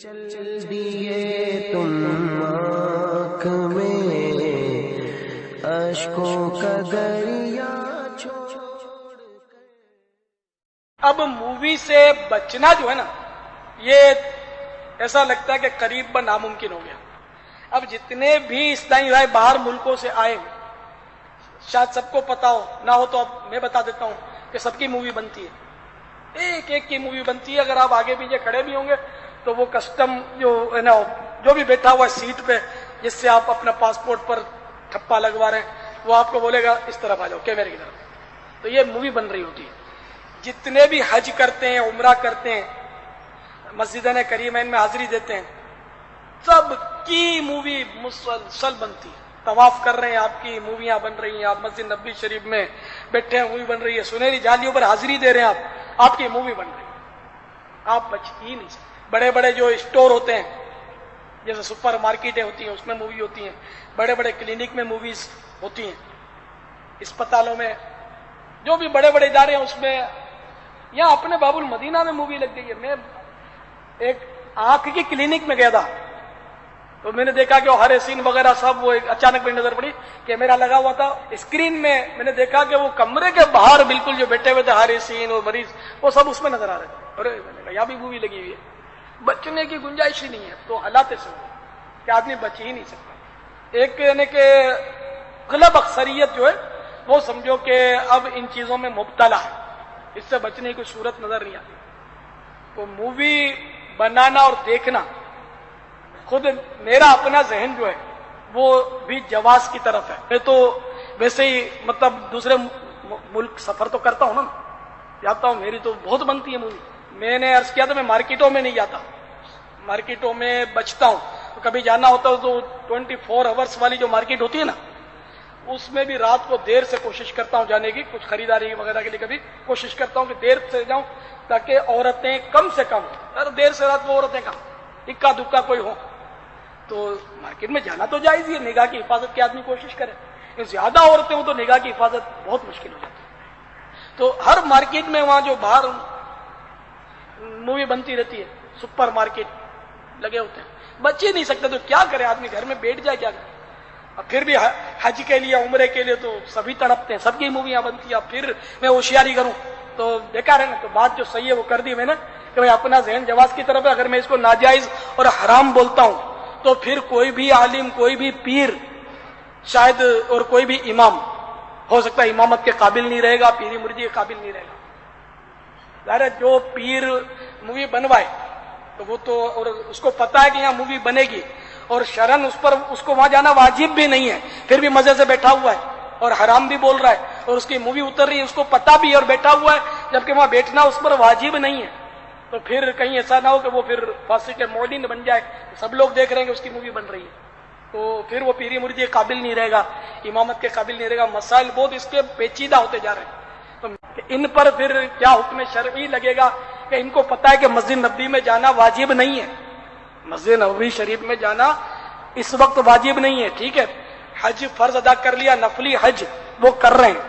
چل دیے تم آنکھ میں اشکوں کا دریا چھوڑ۔ اب مووی سے بچنا جو ہے نا، یہ ایسا لگتا ہے کہ قریب ناممکن ہو گیا۔ اب جتنے بھی اسلامی بھائی باہر ملکوں سے آئے، شاید سب کو پتا ہو، نہ ہو تو اب میں بتا دیتا ہوں کہ سب کی مووی بنتی ہے، ایک ایک کی مووی بنتی ہے۔ اگر آپ آگے پیچھے کھڑے بھی ہوں گے تو وہ کسٹم جو ہے نا، جو بھی بیٹھا ہوا ہے سیٹ پہ، جس سے آپ اپنا پاسپورٹ پر ٹھپا لگوا رہے ہیں، وہ آپ کو بولے گا اس طرف آ جاؤ، کیمرے کی طرف۔ تو یہ مووی بن رہی ہوتی ہے۔ جتنے بھی حج کرتے ہیں، عمرہ کرتے ہیں، مسجدین کریمین میں حاضری دیتے ہیں، سب کی مووی مسلسل بنتی ہے۔ طواف کر رہے ہیں، آپ کی موویاں بن رہی ہیں۔ آپ مسجد نبوی شریف میں بیٹھے ہیں، مووی بن رہی ہے۔ سنہری جالیوں پر حاضری دے رہے ہیں آپ کی مووی بن رہی ہے۔ آپ بچ ہی نہیں سکتے۔ بڑے بڑے جو اسٹور ہوتے ہیں، جیسے سپر مارکیٹیں ہوتی ہیں، اس میں مووی ہوتی ہیں۔ بڑے بڑے کلینک میں موویز ہوتی ہیں، اسپتالوں میں، جو بھی بڑے بڑے ادارے ہیں اس میں۔ یہاں اپنے باب المدینہ میں مووی لگ گئی ہے۔ میں ایک آنکھ کی کلینک میں گیا تھا، تو میں نے دیکھا کہ وہ ہر سین وغیرہ سب، وہ اچانک میری نظر پڑی، کیمرہ لگا ہوا تھا اسکرین میں۔ میں نے دیکھا کہ وہ کمرے کے باہر بالکل جو بیٹھے ہوئے تھے ہر سین اور مریض، وہ سب اس میں نظر آ رہے تھے۔ ارے میں نے کہا یہاں بھی مووی لگی ہوئی ہے۔ بچنے کی گنجائش ہی نہیں ہے، تو حالات ایسے ہو کہ آدمی بچ ہی نہیں سکتا۔ ایک یعنی کہ غالب اکثریت جو ہے وہ سمجھو کہ اب ان چیزوں میں مبتلا ہے، اس سے بچنے کی کوئی صورت نظر نہیں آتی۔ تو مووی بنانا اور دیکھنا، خود میرا اپنا ذہن جو ہے وہ بھی جواز کی طرف ہے۔ میں تو ویسے ہی مطلب دوسرے ملک سفر تو کرتا ہوں نا، جاتا ہوں، میری تو بہت بنتی ہے مووی۔ میں نے عرض کیا تھا میں مارکیٹوں میں نہیں جاتا، مارکیٹوں میں بچتا ہوں۔ کبھی جانا ہوتا ہے تو 24 آورس والی جو مارکیٹ ہوتی ہے نا، اس میں بھی رات کو دیر سے کوشش کرتا ہوں جانے کی، کچھ خریداری وغیرہ کے لیے کبھی کوشش کرتا ہوں کہ دیر سے جاؤں، تاکہ عورتیں کم سے کم، دیر سے رات کو عورتیں کم، اکا دکا کوئی ہو۔ تو مارکیٹ میں جانا تو جائز ہی ہے، نگاہ کی حفاظت کی آدمی کوشش کرے۔ زیادہ عورتیں ہوں تو نگاہ کی حفاظت بہت مشکل ہو جاتی ہے۔ تو ہر مارکیٹ میں وہاں جو باہر مووی بنتی رہتی ہے، سپر مارکیٹ لگے ہوتے ہیں، بچ ہی نہیں سکتے۔ تو کیا کرے آدمی، گھر میں بیٹھ جائے، کیا کرے؟ اب پھر بھی حج کے لیے، عمرے کے لیے تو سبھی تڑپتے ہیں، سب کی موویاں بنتی ہیں۔ اب پھر میں ہوشیاری کروں تو بیکار ہے نا۔ تو بات جو صحیح ہے وہ کر دی میں نے کہ میں اپنا ذہن جواز کی طرف ہے۔ اگر میں اس کو ناجائز اور حرام بولتا ہوں تو پھر کوئی بھی عالم، کوئی بھی پیر شاید، اور کوئی بھی امام ہو سکتا ہے امامت کے قابل نہیں رہے گا، پیری مرجی کے قابل نہیں رہے گا۔ ظاہر جو پیر مووی بنوائے تو وہ تو، اور اس کو پتا ہے کہ یہاں مووی بنے گی، اور شرن اس کو وہاں جانا واجب بھی نہیں ہے، پھر بھی مزے سے بیٹھا ہوا ہے اور حرام بھی بول رہا ہے، اور اس کی مووی اتر رہی ہے، اس کو پتا بھی ہے اور بیٹھا ہوا ہے، جبکہ وہاں بیٹھنا اس پر واجب نہیں ہے۔ تو پھر کہیں ایسا نہ ہو کہ وہ پھر فاسق معلن بن جائے، سب لوگ دیکھ رہے ہیں کہ اس کی مووی بن رہی ہے، تو پھر وہ پیری مرجی کے قابل نہیں رہے گا، امامت کے قابل نہیں رہے گا۔ مسائل بہت اس کے پیچیدہ ہوتے جا رہے ہیں۔ تو ان پر پھر کیا حکم شرعی لگے گا کہ ان کو پتا ہے کہ مسجد نبوی میں جانا واجب نہیں ہے، مسجد نبوی شریف میں جانا اس وقت واجب نہیں ہے، ٹھیک ہے، حج فرض ادا کر لیا، نفلی حج وہ کر رہے ہیں،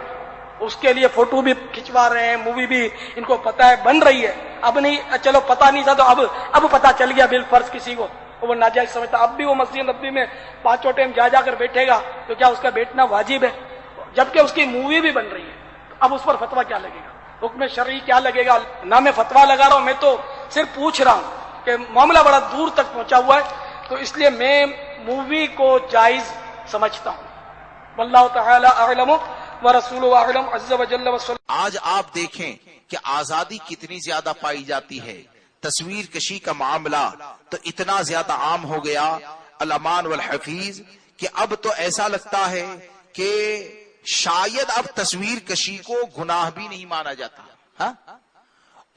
اس کے لیے فوٹو بھی کھنچوا رہے ہیں، مووی بھی ان کو پتا ہے بن رہی ہے۔ اب نہیں، چلو پتا نہیں تھا تو اب پتا چل گیا بالفرض کسی کو، وہ ناجائز سمجھتا، اب بھی وہ مسجد نبوی میں 5 ٹائم جا کر بیٹھے گا، تو کیا اس کا بیٹھنا واجب ہے؟ جبکہ اس کی مووی بھی بن رہی ہے۔ اب اس پر فتویٰ کیا لگے گا، حکم شرعی کیا لگے گا؟ نہ میں فتویٰ لگا رہا ہوں، میں تو صرف پوچھ رہا ہوں کہ معاملہ بڑا دور تک پہنچا ہوا ہے، تو اس لیے میں مووی کو جائز سمجھتا ہوں۔ واللہ تعالی اعلم ورسولہ اعلم عز وجل وصلی۔ آج آپ دیکھیں کہ آزادی کتنی زیادہ پائی جاتی ہے، تصویر کشی کا معاملہ تو اتنا زیادہ عام ہو گیا، الامان والحفیظ، کہ اب تو ایسا لگتا ہے کہ شاید اب تصویر کشی کو گناہ بھی نہیں مانا جاتا۔ ہاں؟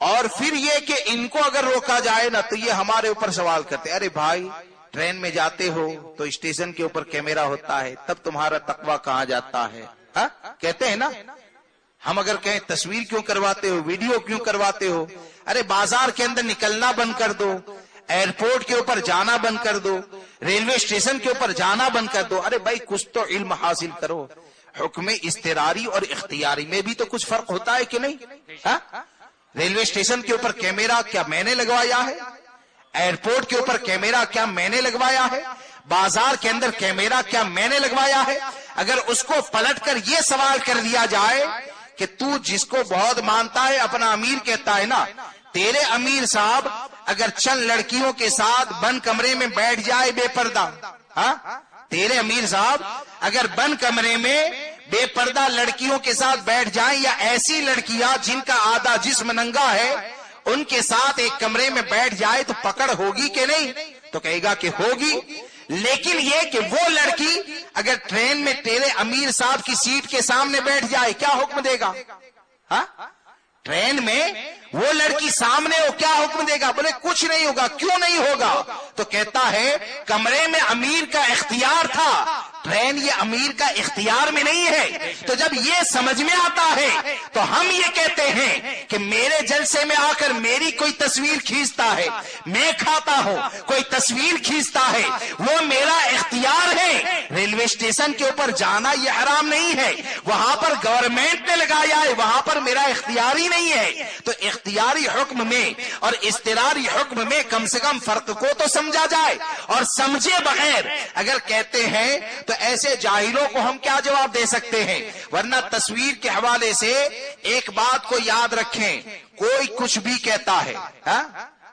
اور پھر یہ کہ ان کو اگر روکا جائے نا تو یہ ہمارے اوپر سوال کرتے، ارے بھائی ٹرین میں جاتے ہو تو اسٹیشن کے اوپر کیمرہ ہوتا ہے، تب تمہارا تقوی کہاں جاتا ہے؟ ہاں؟ کہتے ہیں نا، ہم اگر کہیں تصویر کیوں کرواتے ہو، ویڈیو کیوں کرواتے ہو؟ ارے بازار کے اندر نکلنا بند کر دو، ایئرپورٹ کے اوپر جانا بند کر دو، ریلوے اسٹیشن کے اوپر جانا بند کر دو۔ ارے بھائی کچھ تو علم حاصل کرو، حکم اضطراری اور اختیاری میں بھی تو کچھ فرق ہوتا ہے کہ نہیں؟ ہاں؟ ریلوے اسٹیشن کے اوپر کیمرہ کیا میں نے لگوایا ہے؟ ایئرپورٹ کے اوپر کیمرہ کیا میں نے لگوایا ہے؟ بازار کے اندر کیمرہ کیا میں نے لگوایا ہے؟ اگر اس کو پلٹ کر یہ سوال کر دیا جائے کہ تو جس کو بہت مانتا ہے اپنا امیر کہتا ہے نا، تیرے امیر صاحب اگر چند لڑکیوں کے ساتھ بند کمرے میں بیٹھ جائے بے پردہ، ہاں تیرے امیر صاحب اگر بند کمرے میں بے پردہ لڑکیوں کے ساتھ بیٹھ جائیں، یا ایسی لڑکیاں جن کا آدھا جسم ننگا ہے ان کے ساتھ ایک کمرے میں بیٹھ جائے تو پکڑ ہوگی کہ نہیں؟ تو کہے گا کہ ہوگی۔ لیکن یہ کہ وہ لڑکی اگر ٹرین میں تیرے امیر صاحب کی سیٹ کے سامنے بیٹھ جائے کیا حکم دے گا؟ ہاں ٹرین میں وہ لڑکی سامنے ہو کیا حکم دے گا؟ بولے کچھ نہیں ہوگا۔ کیوں نہیں ہوگا؟ تو کہتا ہے کمرے میں امیر کا اختیار تھا، ٹرین یہ امیر کا اختیار میں نہیں ہے۔ تو جب یہ سمجھ میں آتا ہے تو ہم یہ کہتے ہیں کہ میرے جلسے میں آ کر میری کوئی تصویر کھینچتا ہے، میں کھاتا ہوں، کوئی تصویر کھینچتا ہے، وہ میرا اختیار ہے۔ ریلوے اسٹیشن کے اوپر جانا یہ حرام نہیں ہے، وہاں پر گورنمنٹ نے لگایا ہے، وہاں پر میرا اختیار ہی نہیں ہے۔ تو اختیاری حکم میں اور اضطراری حکم میں کم سے کم فرق کو تو سمجھا جائے، اور سمجھے بغیر اگر کہتے ہیں تو ایسے جاہلوں کو ہم کیا جواب دے سکتے ہیں؟ ورنہ تصویر کے حوالے سے ایک بات کو یاد رکھیں، کوئی کچھ بھی کہتا ہے،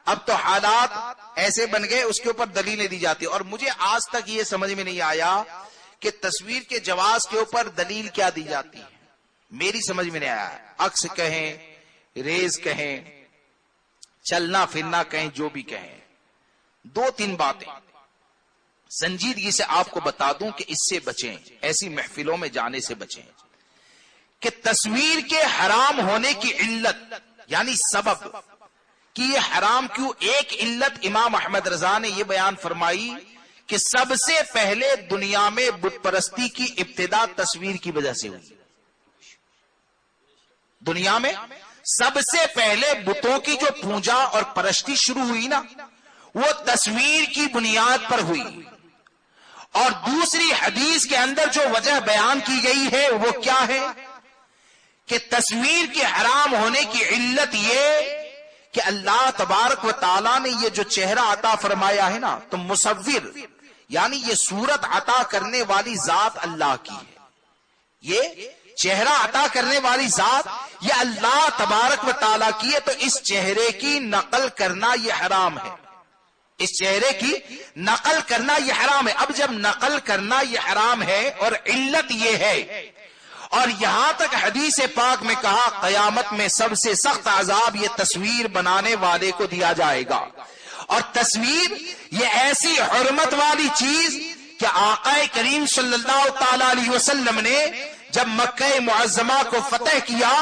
اب تو حالات ایسے بن گئے اس کے اوپر دلیلیں دی جاتی، اور مجھے آج تک یہ سمجھ میں نہیں آیا کہ تصویر کے جواز کے اوپر دلیل کیا دی جاتی ہے، میری سمجھ میں نہیں آیا۔ عکس کہیں، ریز کہیں، چلنا پھرنا کہیں، جو بھی کہیں، دو تین باتیں سنجیدگی سے آپ کو بتا دوں کہ اس سے بچیں، ایسی محفلوں میں جانے سے بچیں کہ تصویر کے حرام ہونے کی علت یعنی سبب کہ یہ حرام کیوں، ایک علت امام احمد رضا نے یہ بیان فرمائی کہ سب سے پہلے دنیا میں بت پرستی کی ابتدا تصویر کی وجہ سے ہوئی۔ دنیا میں سب سے پہلے بتوں کی جو پوجا اور پرستی شروع ہوئی نا، وہ تصویر کی بنیاد پر ہوئی۔ اور دوسری حدیث کے اندر جو وجہ بیان کی گئی ہے وہ کیا ہے کہ تصویر کے حرام ہونے کی علت یہ کہ اللہ تبارک و تعالیٰ نے یہ جو چہرہ عطا فرمایا ہے نا، تو مصور یعنی یہ صورت عطا کرنے والی ذات اللہ کی ہے، یہ چہرہ عطا کرنے والی ذات یہ اللہ تبارک و تعالیٰ کی ہے، تو اس چہرے کی نقل کرنا یہ حرام ہے، اس چہرے کی نقل کرنا یہ حرام ہے۔ اب جب نقل کرنا یہ حرام ہے اور علت یہ ہے، اور یہاں تک حدیث پاک میں کہا قیامت میں سب سے سخت عذاب یہ تصویر بنانے والے کو دیا جائے گا، اور تصویر یہ ایسی حرمت والی چیز کہ آقا کریم صلی اللہ تعالی علیہ وسلم نے جب مکہ معظمہ کو فتح کیا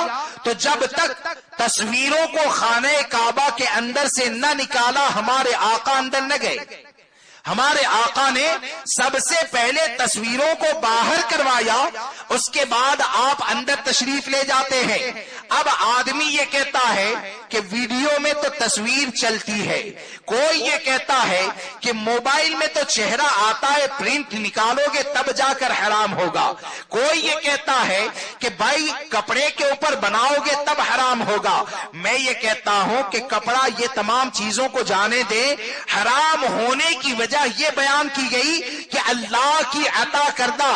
تو جب تک تصویروں کو خانہ کعبہ کے اندر سے نہ نکالا ہمارے آقا اندر نہ گئے۔ ہمارے آقا نے سب سے پہلے تصویروں کو باہر کروایا، اس کے بعد آپ اندر تشریف لے جاتے ہیں۔ اب آدمی یہ کہتا ہے کہ ویڈیو میں تو تصویر چلتی ہے، کوئی یہ کہتا ہے کہ موبائل میں تو چہرہ آتا ہے، پرنٹ نکالو گے تب جا کر حرام ہوگا، کوئی یہ کہتا ہے کہ بھائی کپڑے کے اوپر بناؤ گے تب حرام ہوگا۔ میں یہ کہتا ہوں کہ کپڑا یہ تمام چیزوں کو جانے دے، حرام ہونے کی وجہ یہ بیان کی گئی کہ اللہ کی عطا کردہ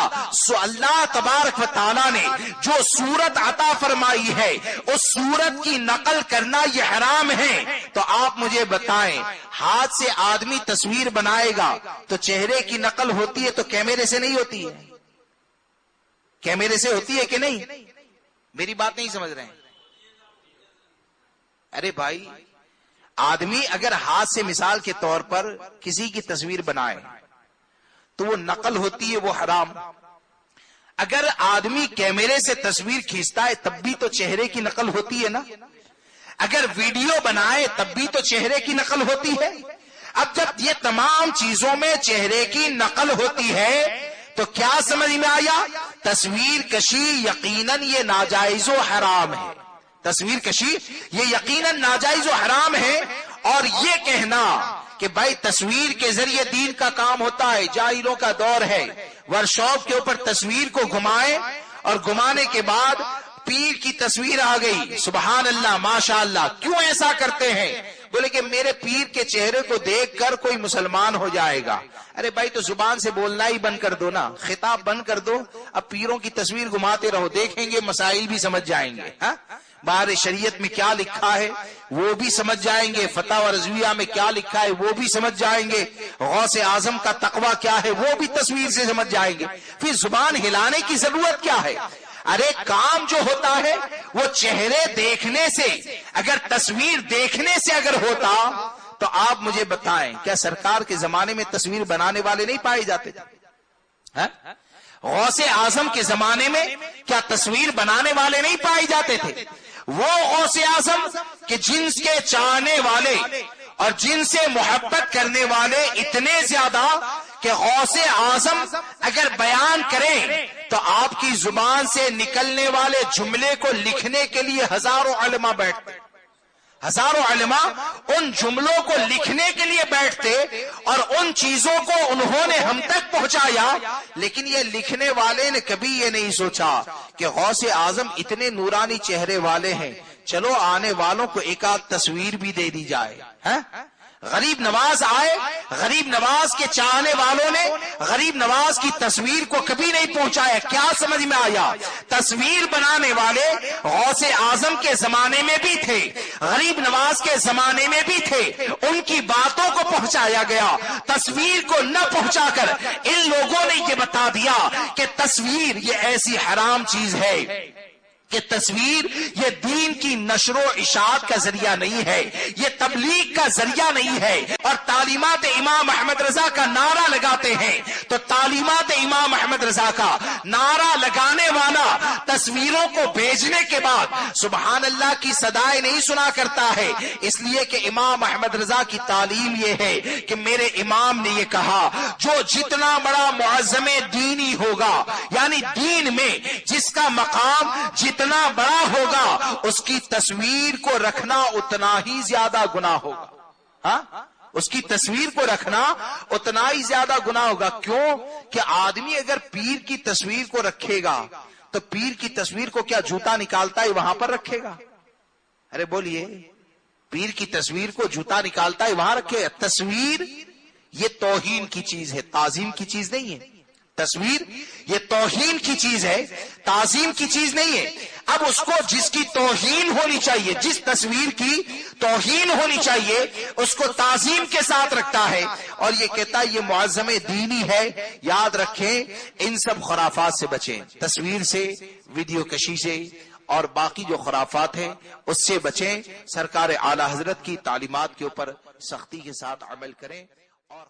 اللہ تبارک و تعالیٰ نے جو صورت عطا فرمائی ہے اس صورت کی نقل کرنا یہ حرام ہے۔ تو آپ مجھے بتائیں، ہاتھ سے آدمی تصویر بنائے گا تو چہرے کی نقل ہوتی ہے تو کیمرے سے نہیں ہوتی ہے؟ کیمرے سے ہوتی ہے کہ نہیں؟ میری بات نہیں سمجھ رہے ہیں؟ ارے بھائی، آدمی اگر ہاتھ سے مثال کے طور پر کسی کی تصویر بنائے تو وہ نقل ہوتی ہے، وہ حرام۔ اگر آدمی کیمرے سے تصویر کھینچتا ہے تب بھی تو چہرے کی نقل ہوتی ہے نا، اگر ویڈیو بنائے تب بھی تو چہرے کی نقل ہوتی ہے۔ اب جب یہ تمام چیزوں میں چہرے کی نقل ہوتی ہے تو کیا سمجھ میں آیا؟ تصویر کشی یقیناً یہ ناجائز و حرام ہے، تصویر کشی یہ یقیناً ناجائز و حرام ہے۔ اور یہ کہنا کہ بھائی تصویر کے ذریعے دین کا کام ہوتا ہے، جاہلوں کا دور ہے، ورکشاپ کے اوپر تصویر کو گھمائیں اور گھمانے کے بعد پیر کی تصویر آ گئی، سبحان اللہ ماشاء اللہ، کیوں ایسا کرتے ہیں؟ بولے کہ میرے پیر کے چہرے کو دیکھ کر کوئی مسلمان ہو جائے گا. ارے بھائی تو زبان سے بولنا ہی بند کر دو نا, خطاب بند کر دو, اب پیروں کی تصویر گھماتے رہو, دیکھیں گے مسائل بھی سمجھ جائیں گے. ہاں باہر شریعت میں کیا لکھا ہے وہ بھی سمجھ جائیں گے, فتح و رضویہ میں کیا لکھا ہے وہ بھی سمجھ جائیں گے, غوث اعظم کا تقوی کیا ہے وہ بھی تصویر سے سمجھ جائیں گے. پھر زبان ہلانے کی ضرورت کیا ہے؟ ارے کام جو ہوتا ہے وہ چہرے دیکھنے سے, اگر تصویر دیکھنے سے اگر ہوتا تو آپ مجھے بتائیں کیا سرکار کے زمانے میں تصویر بنانے والے نہیں پائے جاتے تھے؟ غوث اعظم کے زمانے میں کیا تصویر بنانے والے نہیں پائے جاتے تھے؟ وہ غوث اعظم کہ جن کے چاہنے والے اور جن سے محبت کرنے والے اتنے زیادہ کہ غوث اعظم اگر بیان کریں تو آپ کی زبان سے نکلنے والے جملے کو لکھنے کے لیے ہزاروں علماء بیٹھتے, ہزاروں علماء ان جملوں کو لکھنے کے لیے بیٹھتے, اور ان چیزوں کو انہوں نے ہم تک پہنچایا. لیکن یہ لکھنے والے نے کبھی یہ نہیں سوچا کہ غوث اعظم اتنے نورانی چہرے والے ہیں, چلو آنے والوں کو ایک آدھ تصویر بھی دے دی جائے. غریب نواز آئے, غریب نواز کے چاہنے والوں نے غریب نواز کی تصویر کو کبھی نہیں پہنچایا. کیا سمجھ میں آیا؟ تصویر بنانے والے غوث اعظم کے زمانے میں بھی تھے, غریب نواز کے زمانے میں بھی تھے, ان کی باتوں کو پہنچایا گیا. تصویر کو نہ پہنچا کر ان لوگوں نے یہ بتا دیا کہ تصویر یہ ایسی حرام چیز ہے کہ تصویر یہ دین کی نشر و اشاعت کا ذریعہ نہیں ہے, یہ تبلیغ کا ذریعہ نہیں ہے. اور تعلیمات امام احمد رضا کا نعرہ لگاتے ہیں تو تعلیمات امام احمد رضا کا نعرہ لگانے والا تصویروں کو بھیجنے کے بعد سبحان اللہ کی صدائیں نہیں سنا کرتا ہے, اس لیے کہ امام احمد رضا کی تعلیم یہ ہے کہ میرے امام نے یہ کہا جو جتنا بڑا معظم دینی ہوگا, یعنی دین میں جس کا مقام جتنا بڑا ہوگا اس کی تصویر کو رکھنا اتنا ہی زیادہ گناہ ہوگا. ہاں اس کی تصویر کو رکھنا اتنا ہی زیادہ گناہ ہوگا. کیوں کہ آدمی اگر پیر کی تصویر کو رکھے گا تو پیر کی تصویر کو کیا جوتا نکالتا ہے وہاں پر رکھے گا؟ ارے بولیے, پیر کی تصویر کو جوتا نکالتا ہے وہاں رکھے گا؟ تصویر یہ توہین کی چیز ہے, تعظیم کی چیز نہیں ہے. تصویر یہ توہین کی چیز ہے, تعظیم کی چیز نہیں ہے. اب اس کو جس کی توہین ہونی چاہیے, جس تصویر کی توہین ہونی چاہیے اس کو تعظیم کے ساتھ رکھتا ہے اور یہ کہتا ہے یہ معظم دینی ہے. یاد رکھیں ان سب خرافات سے بچیں, تصویر سے, ویڈیو کشی سے اور باقی جو خرافات ہیں اس سے بچیں. سرکار اعلی حضرت کی تعلیمات کے اوپر سختی کے ساتھ عمل کریں اور